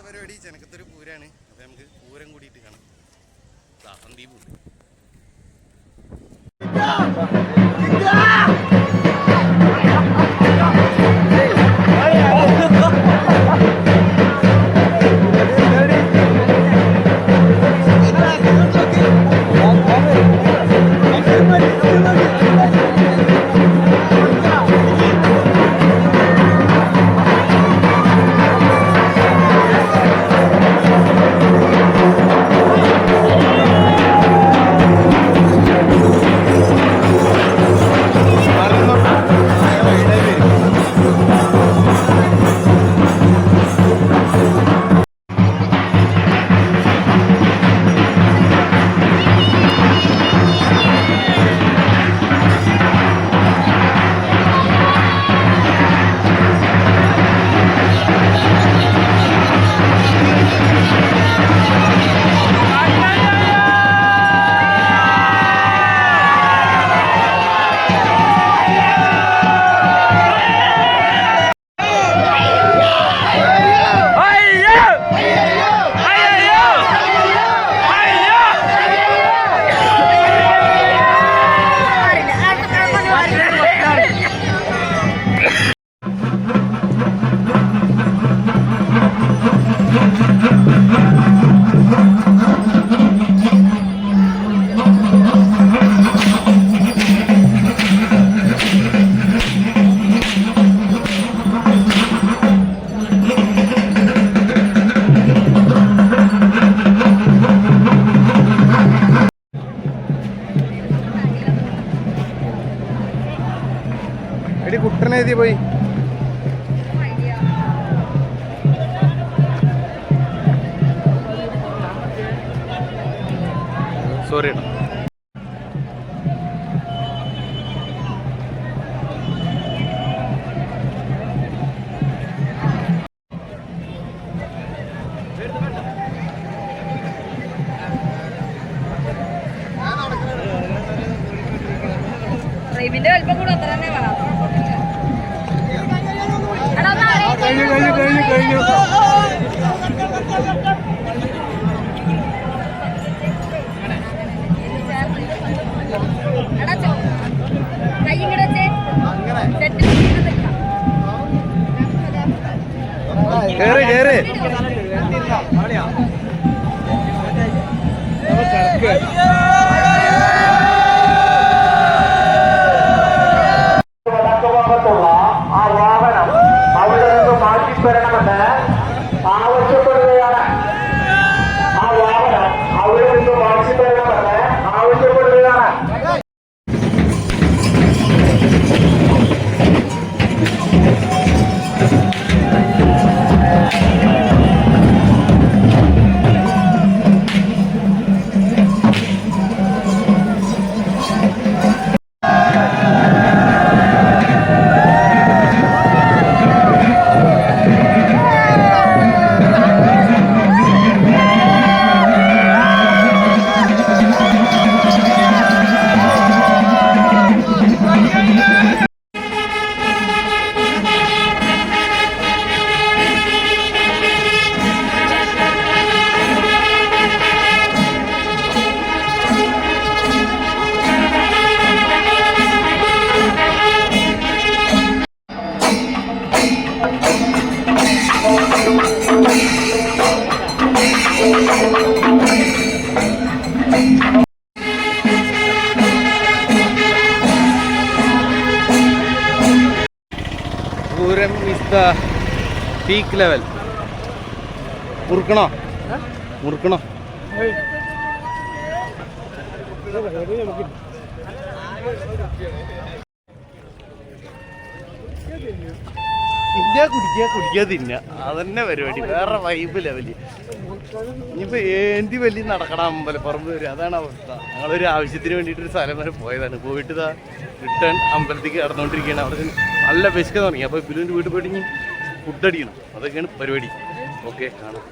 പരിപാടി ചെനക്കത്തൊരു പൂരാണ്. അപ്പോൾ നമുക്ക് പൂരം കൂടിയിട്ട് കാണാം. സന്ദീപുണ്ട്. കുട്ടനെ എഴുതി പോയി. സോറി ഏട്ടാ. ഇതിന്റെ അല്പം കൂടെ അത്ര തന്നെ വേണം. കഴിഞ്ഞു കൈ ഇങ്ങടേ കേറ് കേറ്. Pooram is the peak level. മുറുക്കണോ മുറുക്കണോ? ഇന്ത്യ കുടിക്കുക തിന്നുക, അതന്നെ പരിപാടി. വേറെ വൈബ് ലെവല്. ഇനിയിപ്പോൾ ഏന്തി വലിയ നടക്കണം അമ്പലപ്പറമ്പ് വരും. അതാണ് അവസ്ഥ. ഞങ്ങളൊരു ആവശ്യത്തിന് വേണ്ടിയിട്ടൊരു സ്ഥലം വരെ പോയതാണ്. പോയിട്ട് ഇതാ റിട്ടേൺ അമ്പലത്തേക്ക് കടന്നുകൊണ്ടിരിക്കുകയാണ്. അവിടെ നല്ല വിശക്കാൻ തുടങ്ങി. അപ്പോൾ ബിലുവിൻ്റെ വീട്ടിൽ പോയിട്ട് ഇനി ഫുഡ് അടിക്കണം. അതൊക്കെയാണ് പരിപാടി. ഓക്കെ, കാണാം.